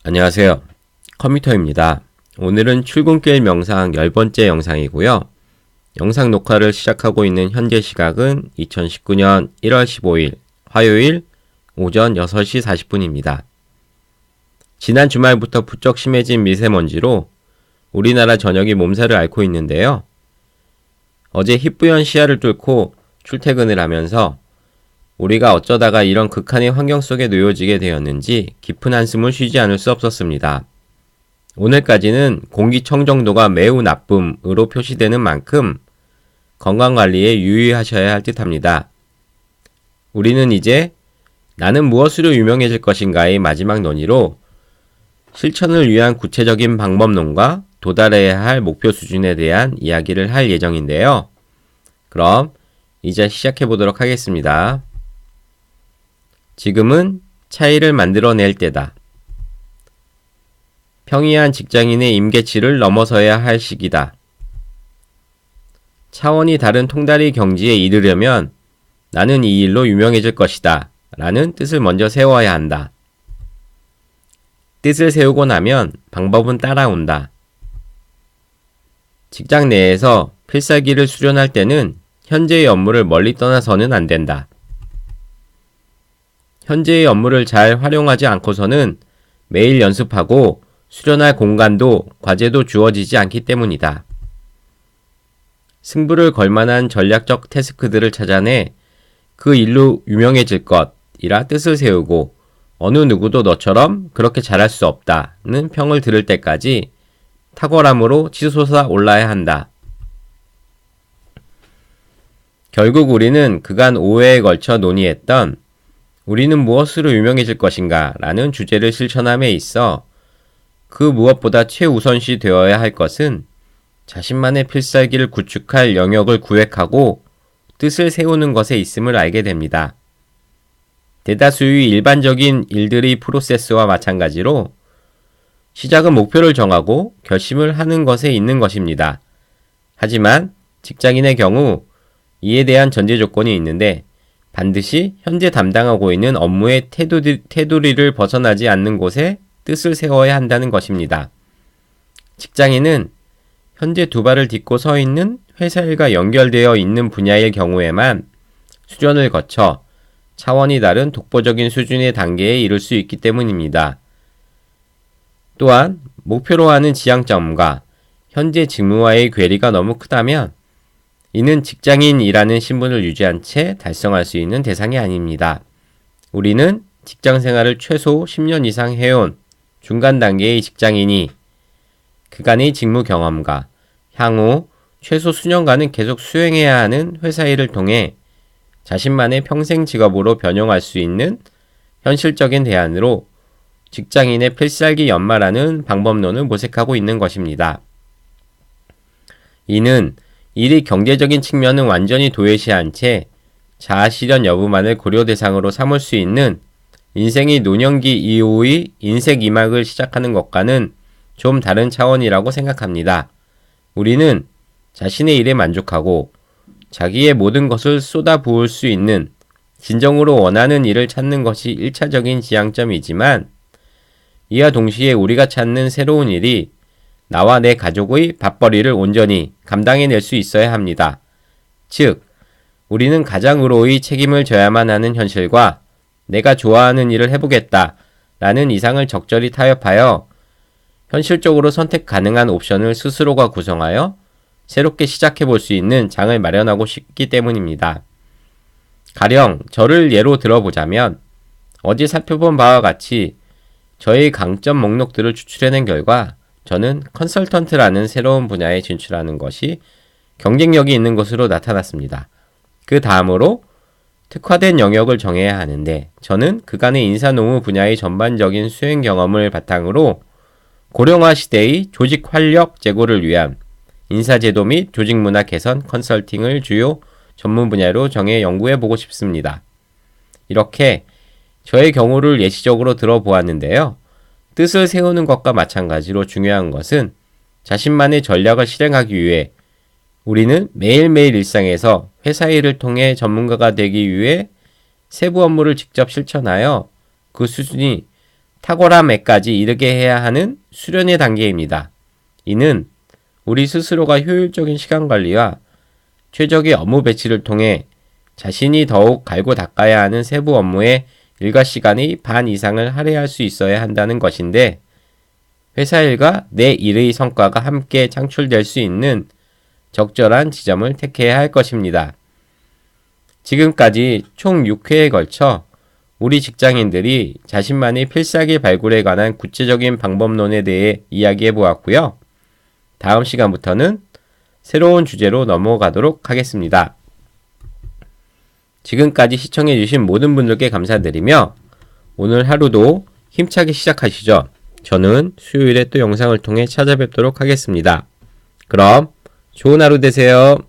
안녕하세요. 컴퓨터입니다. 오늘은 출근길 명상 10번째 영상이고요. 영상 녹화를 시작하고 있는 현재 시각은 2019년 1월 15일 화요일 오전 6시 40분입니다. 지난 주말부터 부쩍 심해진 미세먼지로 우리나라 전역이 몸살을 앓고 있는데요. 어제 희뿌연 시야를 뚫고 출퇴근을 하면서 우리가 어쩌다가 이런 극한의 환경 속에 놓여지게 되었는지 깊은 한숨을 쉬지 않을 수 없었습니다. 오늘까지는 공기청정도가 매우 나쁨으로 표시되는 만큼 건강관리에 유의하셔야 할 듯합니다. 우리는 이제 나는 무엇으로 유명해질 것인가의 마지막 논의로 실천을 위한 구체적인 방법론과 도달해야 할 목표 수준에 대한 이야기를 할 예정인데요. 그럼 이제 시작해 보도록 하겠습니다. 지금은 차이를 만들어낼 때다. 평이한 직장인의 임계치를 넘어서야 할 시기다. 차원이 다른 통다리 경지에 이르려면 나는 이 일로 유명해질 것이다. 라는 뜻을 먼저 세워야 한다. 뜻을 세우고 나면 방법은 따라온다. 직장 내에서 필살기를 수련할 때는 현재의 업무를 멀리 떠나서는 안 된다. 현재의 업무를 잘 활용하지 않고서는 매일 연습하고 수련할 공간도 과제도 주어지지 않기 때문이다. 승부를 걸 만한 전략적 태스크들을 찾아내 그 일로 유명해질 것이라 뜻을 세우고 어느 누구도 너처럼 그렇게 잘할 수 없다는 평을 들을 때까지 탁월함으로 치솟아 올라야 한다. 결국 우리는 그간 5회에 걸쳐 논의했던 우리는 무엇으로 유명해질 것인가 라는 주제를 실천함에 있어 그 무엇보다 최우선시 되어야 할 것은 자신만의 필살기를 구축할 영역을 구획하고 뜻을 세우는 것에 있음을 알게 됩니다. 대다수의 일반적인 일들의 프로세스와 마찬가지로 시작은 목표를 정하고 결심을 하는 것에 있는 것입니다. 하지만 직장인의 경우 이에 대한 전제 조건이 있는데 반드시 현재 담당하고 있는 업무의 테두리를 벗어나지 않는 곳에 뜻을 세워야 한다는 것입니다. 직장인은 현재 두 발을 딛고 서 있는 회사 일과 연결되어 있는 분야의 경우에만 수련을 거쳐 차원이 다른 독보적인 수준의 단계에 이를 수 있기 때문입니다. 또한 목표로 하는 지향점과 현재 직무와의 괴리가 너무 크다면 이는 직장인이라는 신분을 유지한 채 달성할 수 있는 대상이 아닙니다. 우리는 직장 생활을 최소 10년 이상 해온 중간 단계의 직장인이 그간의 직무 경험과 향후 최소 수년간은 계속 수행해야 하는 회사 일을 통해 자신만의 평생 직업으로 변형할 수 있는 현실적인 대안으로 직장인의 필살기 연마라는 방법론을 모색하고 있는 것입니다. 이는 일이 경제적인 측면은 완전히 도외시한 채 자아실현 여부만을 고려 대상으로 삼을 수 있는 인생의 노년기 이후의 인색 이막을 시작하는 것과는 좀 다른 차원이라고 생각합니다. 우리는 자신의 일에 만족하고 자기의 모든 것을 쏟아부을 수 있는 진정으로 원하는 일을 찾는 것이 1차적인 지향점이지만 이와 동시에 우리가 찾는 새로운 일이 나와 내 가족의 밥벌이를 온전히 감당해낼 수 있어야 합니다. 즉, 우리는 가장으로의 책임을 져야만 하는 현실과 내가 좋아하는 일을 해보겠다 라는 이상을 적절히 타협하여 현실적으로 선택 가능한 옵션을 스스로가 구성하여 새롭게 시작해볼 수 있는 장을 마련하고 싶기 때문입니다. 가령 저를 예로 들어보자면 어제 살펴본 바와 같이 저의 강점 목록들을 추출해낸 결과 저는 컨설턴트라는 새로운 분야에 진출하는 것이 경쟁력이 있는 것으로 나타났습니다. 그 다음으로 특화된 영역을 정해야 하는데 저는 그간의 인사노무 분야의 전반적인 수행 경험을 바탕으로 고령화 시대의 조직 활력 제고를 위한 인사제도 및 조직문화 개선 컨설팅을 주요 전문 분야로 정해 연구해보고 싶습니다. 이렇게 저의 경우를 예시적으로 들어보았는데요. 뜻을 세우는 것과 마찬가지로 중요한 것은 자신만의 전략을 실행하기 위해 우리는 매일매일 일상에서 회사 일을 통해 전문가가 되기 위해 세부 업무를 직접 실천하여 그 수준이 탁월함에까지 이르게 해야 하는 수련의 단계입니다. 이는 우리 스스로가 효율적인 시간 관리와 최적의 업무 배치를 통해 자신이 더욱 갈고 닦아야 하는 세부 업무에 일과 시간의 반 이상을 할애할 수 있어야 한다는 것인데, 회사 일과 내 일의 성과가 함께 창출될 수 있는 적절한 지점을 택해야 할 것입니다. 지금까지 총 6회에 걸쳐 우리 직장인들이 자신만의 필살기 발굴에 관한 구체적인 방법론에 대해 이야기해 보았고요. 다음 시간부터는 새로운 주제로 넘어가도록 하겠습니다. 지금까지 시청해주신 모든 분들께 감사드리며 오늘 하루도 힘차게 시작하시죠. 저는 수요일에 또 영상을 통해 찾아뵙도록 하겠습니다. 그럼 좋은 하루 되세요.